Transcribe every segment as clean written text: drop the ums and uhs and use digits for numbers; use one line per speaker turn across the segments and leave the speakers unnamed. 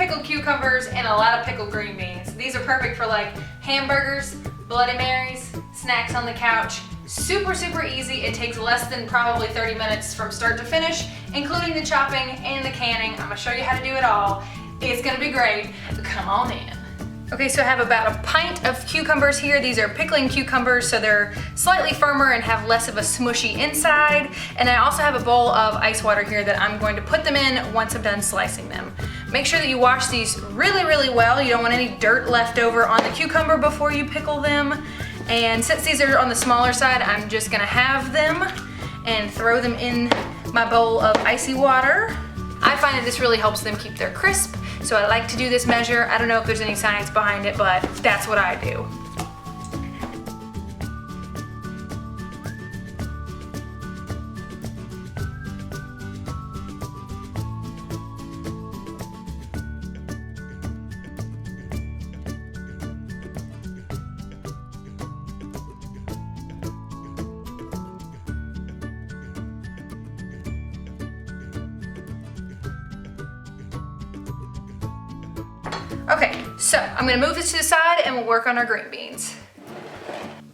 pickled cucumbers and a lot of pickled green beans. These are perfect for like hamburgers, Bloody Marys, snacks on the couch. Super, super easy. It takes less than probably 30 minutes from start to finish, including the chopping and the canning. I'm gonna show you how to do it all. It's gonna be great. Come on in. Okay, so I have about a pint of cucumbers here. These are pickling cucumbers, so they're slightly firmer and have less of a smushy inside. And I also have a bowl of ice water here that I'm going to put them in once I'm done slicing them. Make sure that you wash these really, really well. You don't want any dirt left over on the cucumber before you pickle them. And since these are on the smaller side, I'm just gonna have them and throw them in my bowl of icy water. I find that this really helps them keep their crisp, so I like to do this measure. I don't know if there's any science behind it, but that's what I do. Okay, so I'm gonna move this to the side and we'll work on our green beans.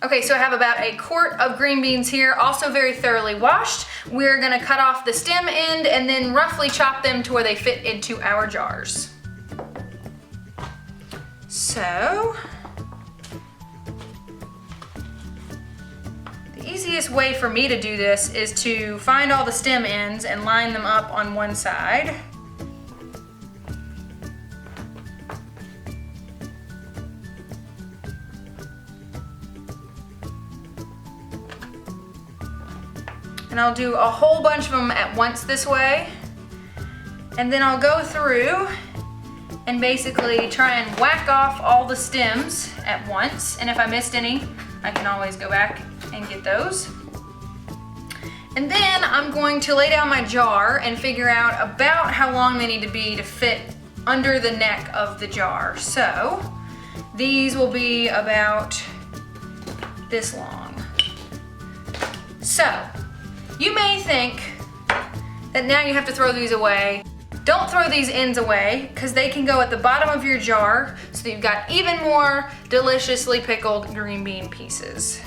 Okay, so I have about a quart of green beans here, also very thoroughly washed. We're gonna cut off the stem end and then roughly chop them to where they fit into our jars. So, the easiest way for me to do this is to find all the stem ends and line them up on one side. And I'll do a whole bunch of them at once this way. And then I'll go through and basically try and whack off all the stems at once. And if I missed any, I can always go back and get those. And then I'm going to lay down my jar and figure out about how long they need to be to fit under the neck of the jar. So these will be about this long. So, you may think that now you have to throw these away. Don't throw these ends away because they can go at the bottom of your jar so that you've got even more deliciously pickled green bean pieces.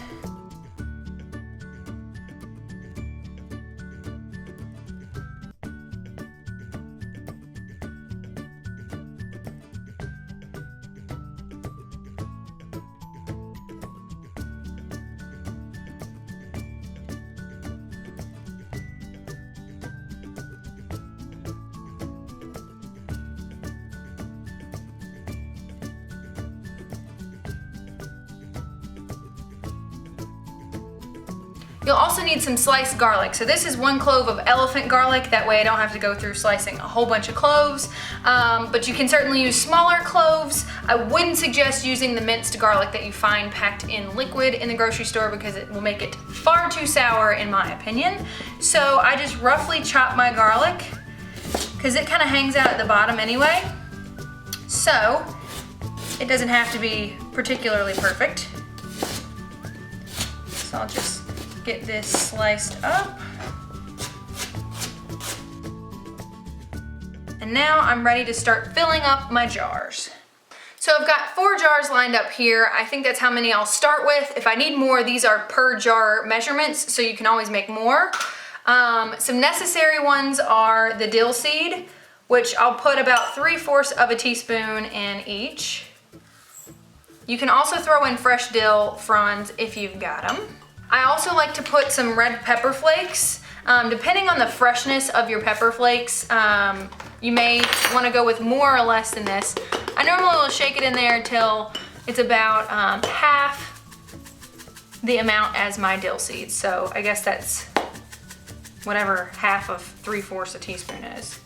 You'll also need some sliced garlic. So this is 1 clove of elephant garlic. That way I don't have to go through slicing a whole bunch of cloves. But you can certainly use smaller cloves. I wouldn't suggest using the minced garlic that you find packed in liquid in the grocery store because it will make it far too sour in my opinion. So I just roughly chop my garlic because it kind of hangs out at the bottom anyway. So it doesn't have to be particularly perfect. So I'll just get this sliced up. And now I'm ready to start filling up my jars. So I've got 4 jars lined up here. I think that's how many I'll start with. If I need more, these are per jar measurements, so you can always make more. Some necessary ones are the dill seed, which I'll put about 3/4 of a teaspoon in each. You can also throw in fresh dill fronds if you've got them. I also like to put some red pepper flakes. Depending on the freshness of your pepper flakes, you may want to go with more or less than this. I normally will shake it in there until it's about half the amount as my dill seeds. So I guess that's whatever half of 3/4 a teaspoon is.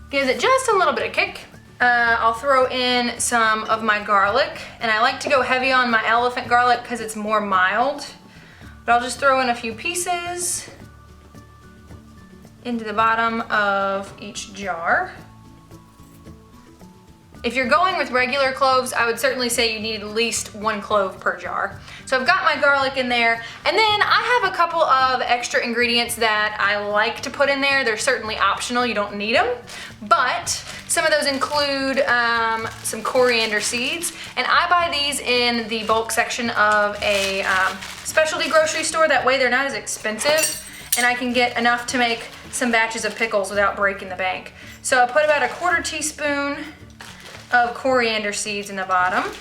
Gives it just a little bit of kick. I'll throw in some of my garlic, and I like to go heavy on my elephant garlic because it's more mild. But I'll just throw in a few pieces into the bottom of each jar. If you're going with regular cloves, I would certainly say you need at least 1 clove per jar. So I've got my garlic in there, and then I have a couple of extra ingredients that I like to put in there. They're certainly optional, you don't need them, but some of those include some coriander seeds, and I buy these in the bulk section of a specialty grocery store. That way they're not as expensive, and I can get enough to make some batches of pickles without breaking the bank. So I put about a 1/4 teaspoon of coriander seeds in the bottom,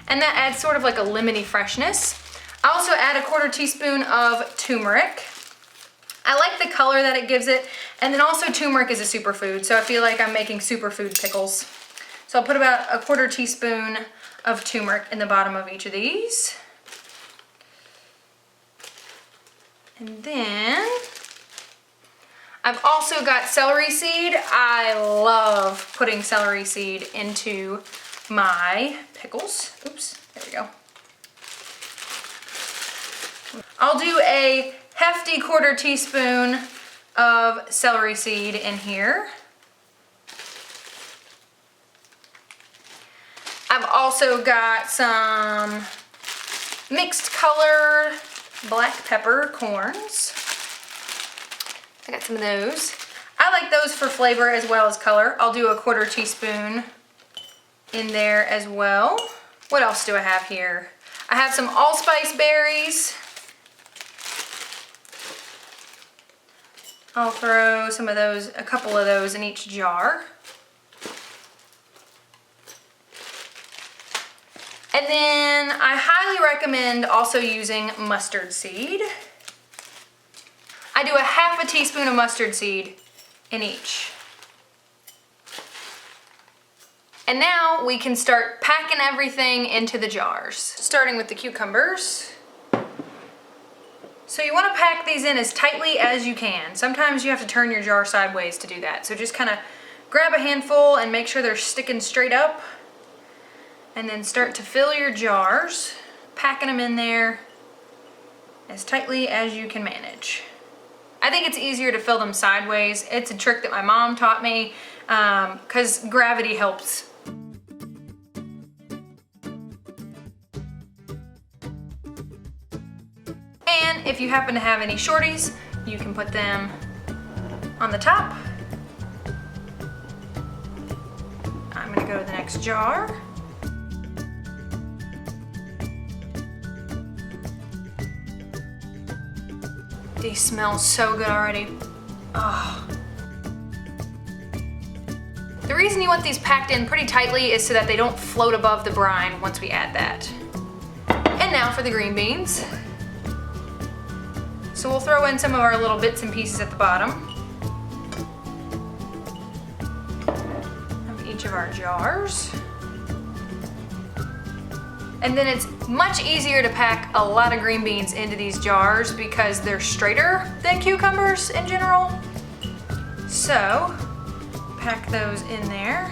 and that adds sort of like a lemony freshness. I also add a 1/4 teaspoon of turmeric. I like the color that it gives it, and then also turmeric is a superfood, so I feel like I'm making superfood pickles. So I'll put about a 1/4 teaspoon of turmeric in the bottom of each of these. And then I've also got celery seed. I love putting celery seed into my pickles. Oops, there we go. I'll do a hefty 1/4 teaspoon of celery seed in here. I've also got some mixed color black pepper corns. I got some of those. I like those for flavor as well as color. I'll do a 1/4 teaspoon in there as well. What else do I have here? I have some allspice berries. I'll throw some of those, a couple of those in each jar. And then I highly recommend also using mustard seed. I do a 1/2 teaspoon of mustard seed in each. And now we can start packing everything into the jars, starting with the cucumbers. So you want to pack these in as tightly as you can. Sometimes you have to turn your jar sideways to do that. So just kind of grab a handful and make sure they're sticking straight up, and then start to fill your jars, packing them in there as tightly as you can manage. I think it's easier to fill them sideways. It's a trick that my mom taught me because gravity helps. And if you happen to have any shorties, you can put them on the top. I'm gonna go to the next jar. These smell so good already. Oh. The reason you want these packed in pretty tightly is so that they don't float above the brine once we add that. And now for the green beans. So we'll throw in some of our little bits and pieces at the bottom of each of our jars. And then it's much easier to pack a lot of green beans into these jars because they're straighter than cucumbers in general. So, pack those in there.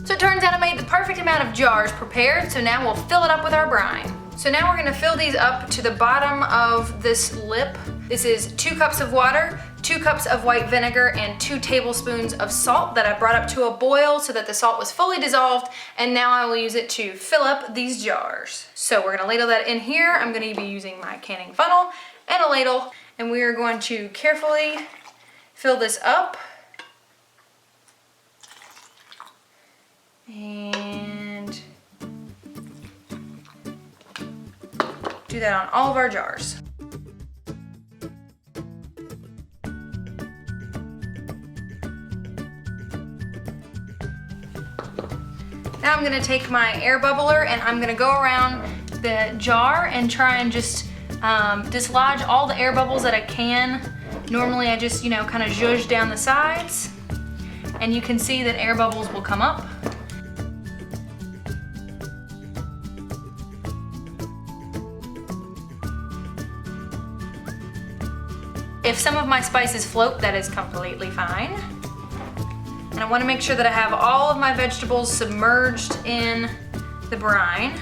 So it turns out I made the perfect amount of jars prepared, so now we'll fill it up with our brine. So now we're gonna fill these up to the bottom of this lip. This is 2 cups of water, 2 cups of white vinegar, and 2 tablespoons of salt that I brought up to a boil so that the salt was fully dissolved, and now I will use it to fill up these jars. So we're gonna ladle that in here. I'm gonna be using my canning funnel and a ladle, and we are going to carefully fill this up. And do that on all of our jars. Now I'm gonna take my air bubbler and I'm gonna go around the jar and try and just dislodge all the air bubbles that I can. Normally I just, kind of zhuzh down the sides, and you can see that air bubbles will come up. If some of my spices float, that is completely fine. And I want to make sure that I have all of my vegetables submerged in the brine.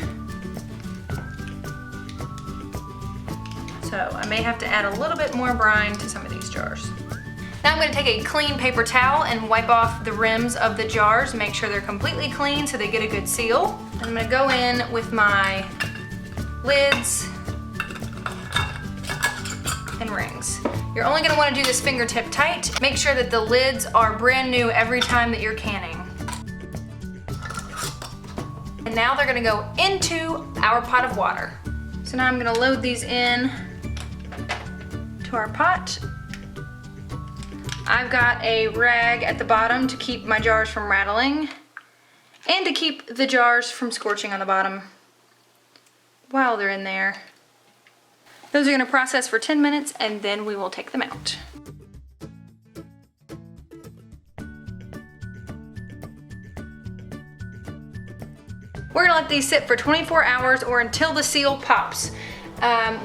So I may have to add a little bit more brine to some of these jars. Now I'm going to take a clean paper towel and wipe off the rims of the jars, make sure they're completely clean so they get a good seal. I'm going to go in with my lids and rings. You're only going to want to do this fingertip tight. Make sure that the lids are brand new every time that you're canning. And now they're going to go into our pot of water. So now I'm going to load these in to our pot. I've got a rag at the bottom to keep my jars from rattling and to keep the jars from scorching on the bottom while they're in there. Those are going to process for 10 minutes and then we will take them out. We're gonna let these sit for 24 hours or until the seal pops.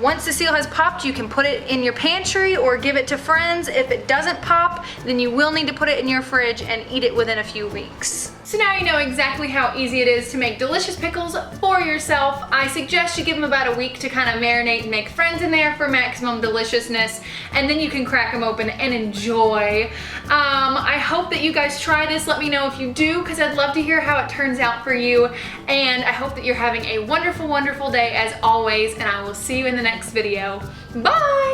Once the seal has popped, you can put it in your pantry or give it to friends. If it doesn't pop, then you will need to put it in your fridge and eat it within a few weeks. So now you know exactly how easy it is to make delicious pickles for yourself. I suggest you give them about a week to kind of marinate and make friends in there for maximum deliciousness, and then you can crack them open and enjoy. I hope that you guys try this. Let me know if you do, because I'd love to hear how it turns out for you. And I hope that you're having a wonderful, wonderful day as always, and I will see you in the next video. Bye!